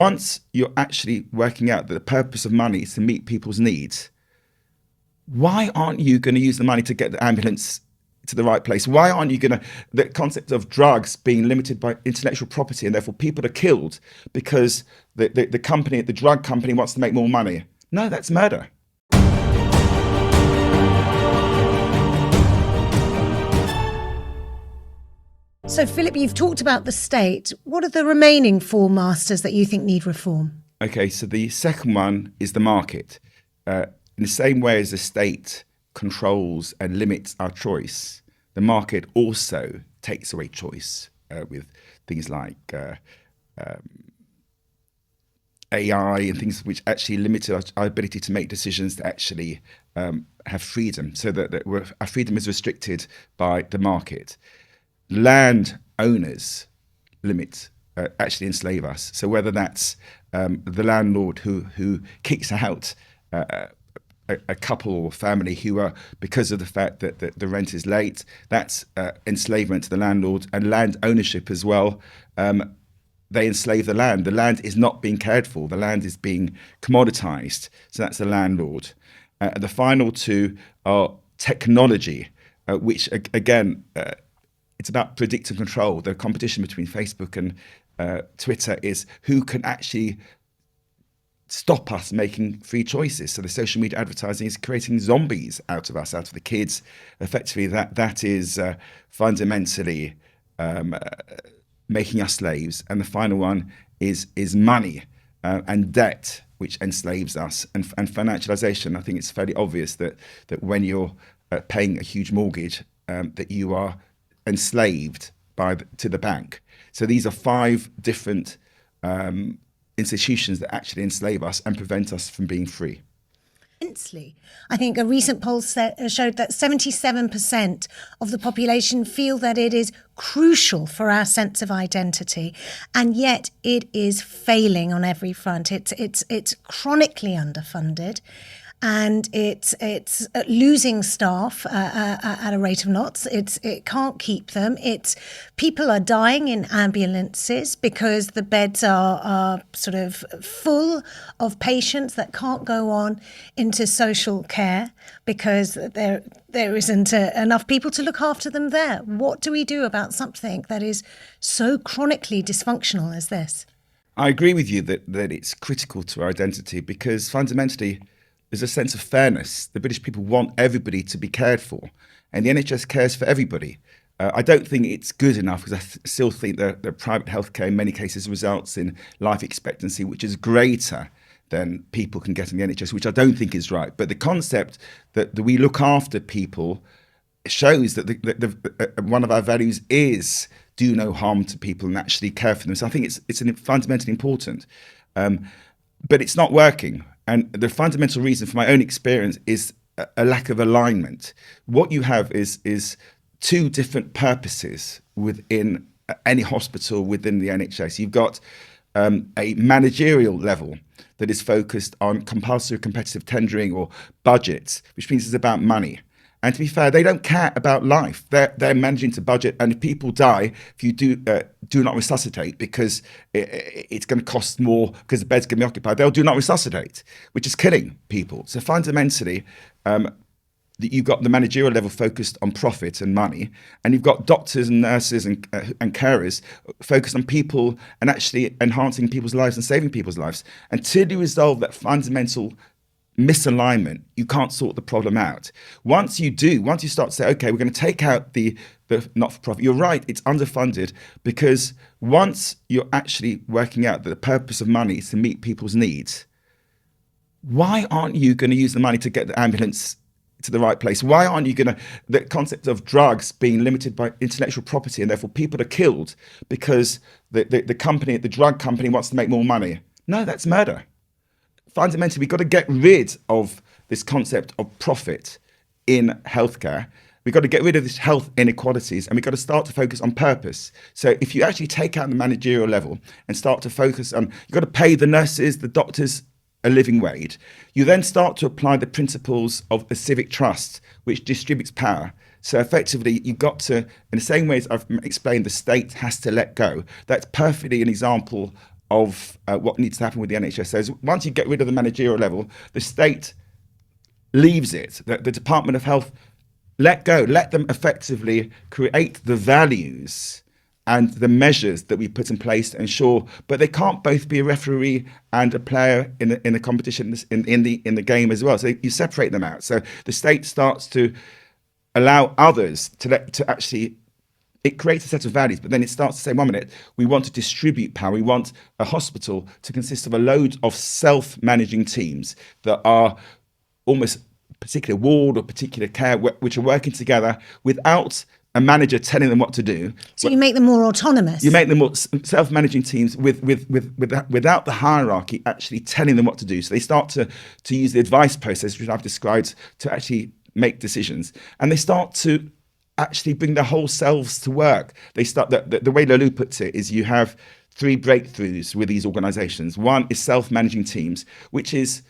Once you're actually working out that the purpose of money is to meet people's needs, why aren't you going to use the money to get the ambulance to the right place? Why aren't you going to, the concept of drugs being limited by intellectual property and therefore people are killed because the company, the drug company wants to make more money? No, that's murder. So, Philip, you've talked about the state. What are the remaining four masters that you think need reform? Okay, so the second one is the market. In the same way as the state controls and limits our choice, the market also takes away choice with things like AI and things which actually limit our ability to make decisions to actually have freedom, so that our freedom is restricted by the market. Land owners actually enslave us. So whether that's the landlord who kicks out a couple or family who are, because of the fact that the rent is late, that's enslavement to the landlord. And land ownership as well, they enslave the land. The land is not being cared for. The land is being commoditized. So that's the landlord. The final two are technology, which again, it's about predict and control. The competition between Facebook and Twitter is who can actually stop us making free choices. So the social media advertising is creating zombies out of us, out of the kids. Effectively, that is fundamentally making us slaves. And the final one is money and debt, which enslaves us, and financialization. I think it's fairly obvious that when you're paying a huge mortgage, that you are enslaved to the bank. So these are five different institutions that actually enslave us and prevent us from being free. Immensely. I think a recent poll showed that 77% of the population feel that it is crucial for our sense of identity, and yet it is failing on every front. It's chronically underfunded. And it's losing staff at a rate of knots. It can't keep them. People are dying in ambulances because the beds are sort of full of patients that can't go on into social care because there isn't enough people to look after them there. What do we do about something that is so chronically dysfunctional as this? I agree with you that it's critical to our identity, because fundamentally there's a sense of fairness. The British people want everybody to be cared for, and the NHS cares for everybody. I don't think it's good enough, because I still think that private healthcare in many cases results in life expectancy which is greater than people can get in the NHS, which I don't think is right. But the concept that we look after people shows that one of our values is do no harm to people and actually care for them. So I think it's fundamentally important, but it's not working. And the fundamental reason, for my own experience, is a lack of alignment. What you have is two different purposes within any hospital within the NHS. You've got a managerial level that is focused on compulsory competitive tendering or budgets, which means it's about money. And to be fair, they don't care about life. They're managing to budget, and if people die, if you do not resuscitate because it's going to cost more because the bed's going to be occupied, they'll do not resuscitate, which is killing people. So fundamentally, you've got the managerial level focused on profit and money, and you've got doctors and nurses and carers focused on people and actually enhancing people's lives and saving people's lives. Until you resolve that fundamental misalignment, you can't sort the problem out. Once you start to say, okay, we're going to take out the not-for-profit, you're right, it's underfunded, because once you're actually working out that the purpose of money is to meet people's needs, why aren't you going to use the money to get the ambulance to the right place? Why aren't you going to, the concept of drugs being limited by intellectual property and therefore people are killed because the company, the drug company wants to make more money? No, that's murder. Fundamentally, we've got to get rid of this concept of profit in healthcare. We've got to get rid of these health inequalities, and we've got to start to focus on purpose. So if you actually take out the managerial level and start to focus on, you've got to pay the nurses, the doctors a living wage. You then start to apply the principles of a civic trust, which distributes power. So effectively, you've got to, in the same way as I've explained, the state has to let go. That's perfectly an example of what needs to happen with the NHS. So once you get rid of the managerial level, the state leaves it. The Department of Health let them effectively create the values and the measures that we put in place to ensure, but they can't both be a referee and a player in the competition in the game as well. So you separate them out. So the state starts to allow others to actually. It creates a set of values, but then it starts to say, 1 minute, we want to distribute power. We want a hospital to consist of a load of self-managing teams that are almost particular ward or particular care, which are working together without a manager telling them what to do. So you make them more autonomous. You make them more self-managing teams without the hierarchy actually telling them what to do. So they start to use the advice process, which I've described, to actually make decisions. And they start to actually bring their whole selves to work. They start, the way Lulu puts it is you have 3 breakthroughs with these organizations. One is self-managing teams, which is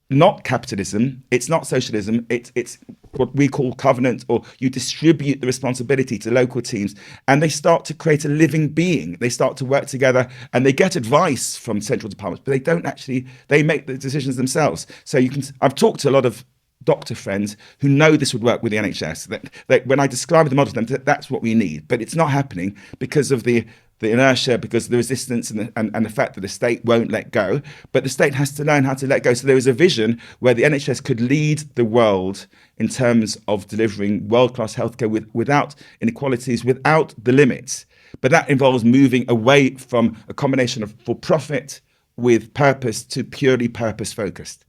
not capitalism, it's not socialism, it's what we call covenant, or you distribute the responsibility to local teams and they start to create a living being. They start to work together and they get advice from central departments, but they don't actually, they make the decisions themselves. So I've talked to a lot of doctor friends who know this would work with the NHS, that when I describe the model to them, that's what we need, but it's not happening because of the inertia, because of the resistance and the fact that the state won't let go. But the state has to learn how to let go. So there is a vision where the NHS could lead the world in terms of delivering world-class healthcare without inequalities, without the limits. But that involves moving away from a combination of for profit with purpose to purely purpose-focused.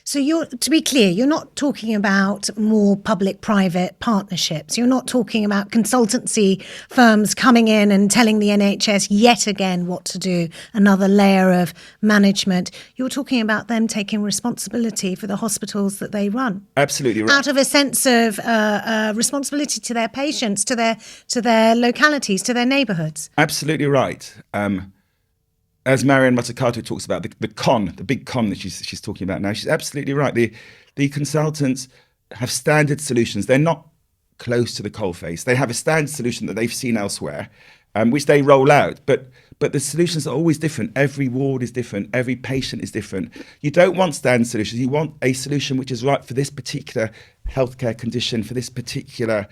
So to be clear, you're not talking about more public-private partnerships. You're not talking about consultancy firms coming in and telling the NHS yet again what to do, another layer of management. You're talking about them taking responsibility for the hospitals that they run. Absolutely right. Out of a sense of responsibility to their patients, to their localities, to their neighbourhoods. Absolutely right. As Marianne Mazzucato talks about, the big con that she's talking about now, she's absolutely right. The consultants have standard solutions. They're not close to the coalface. They have a standard solution that they've seen elsewhere, which they roll out. But the solutions are always different. Every ward is different. Every patient is different. You don't want standard solutions. You want a solution which is right for this particular healthcare condition, for this particular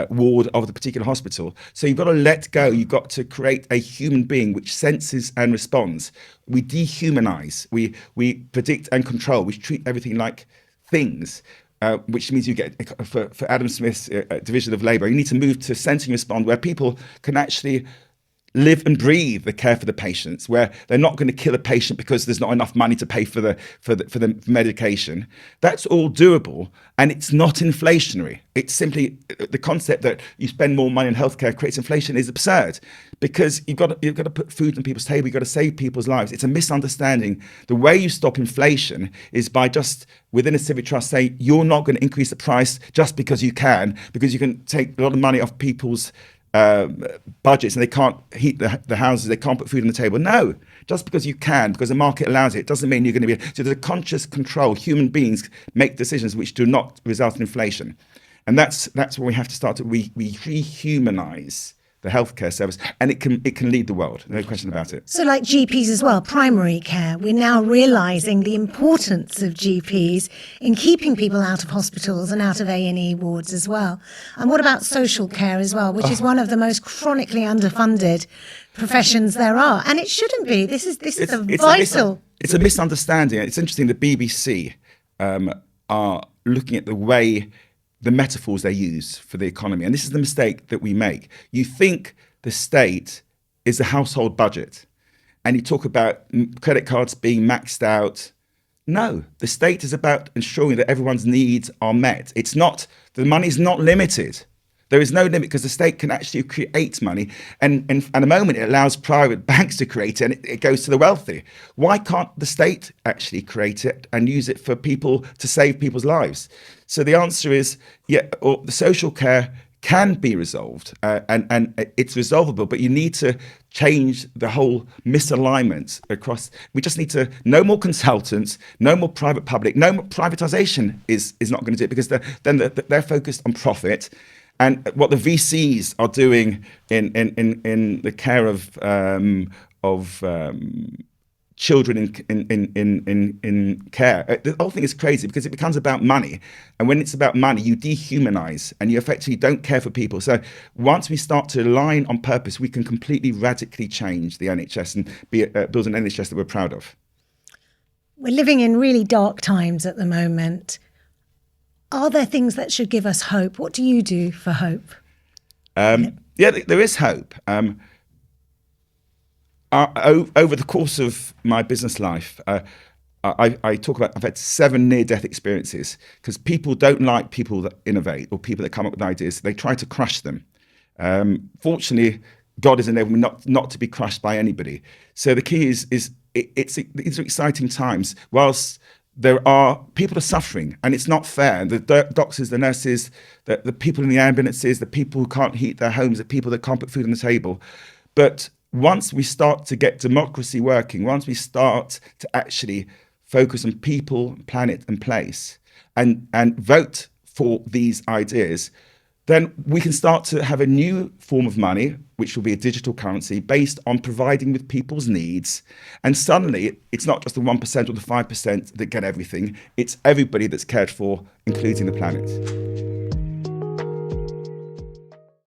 ward of the particular hospital. So you've got to let go. You've got to create a human being which senses and responds. We dehumanize. We predict and control. We treat everything like things. Which means you get, for Adam Smith's division of labour, you need to move to sense and respond, where people can actually live and breathe the care for the patients, where they're not going to kill a patient because there's not enough money to pay for the medication. That's all doable, and it's not inflationary. It's simply the concept that you spend more money on healthcare creates inflation is absurd, because you've got to put food on people's table. You've got to save people's lives. It's a misunderstanding. The way you stop inflation is by just within a civic trust say you're not going to increase the price just because you can take a lot of money off people's budgets and they can't heat the houses, they can't put food on the table. No, just because you can, because the market allows it, doesn't mean you're going to be. So there's a conscious control. Human beings make decisions which do not result in inflation, and that's where we have to start to we rehumanize the healthcare service, and it can lead the world, no question about it. So like GPs as well, primary care, we're now realising the importance of GPs in keeping people out of hospitals and out of A&E wards as well. And what about social care as well, which is one of the most chronically underfunded professions there are, and it shouldn't be. This is vital. It's a misunderstanding. It's interesting, the BBC are looking at the way the metaphors they use for the economy. And this is the mistake that we make. You think the state is the household budget, and you talk about credit cards being maxed out. No, the state is about ensuring that everyone's needs are met. It's not, the money's not limited. There is no limit, because the state can actually create money. And at the moment, it allows private banks to create it, and it goes to the wealthy. Why can't the state actually create it and use it for people to save people's lives? So the answer is, the social care can be resolved, and it's resolvable, but you need to change the whole misalignment across. We just need to, no more consultants, no more private public, no more privatization is not going to do it, because they're focused on profit. And what the VCs are doing in the care of children in care. The whole thing is crazy because it becomes about money. And when it's about money, you dehumanize and you effectively don't care for people. So once we start to align on purpose, we can completely radically change the NHS and build an NHS that we're proud of. We're living in really dark times at the moment. Are there things that should give us hope? What do you do for hope? Yeah, there is hope. Over the course of my business life, I talk about I've had 7 near-death experiences because people don't like people that innovate or people that come up with ideas. They try to crush them. Fortunately, God has enabled me not to be crushed by anybody. So the key is these are exciting times. Whilst there are people are suffering, and it's not fair. The doctors, the nurses, the people in the ambulances, the people who can't heat their homes, the people that can't put food on the table. But once we start to get democracy working, once we start to actually focus on people, planet, and place, and vote for these ideas, then we can start to have a new form of money, which will be a digital currency based on providing with people's needs. And suddenly, it's not just the 1% or the 5% that get everything. It's everybody that's cared for, including the planet.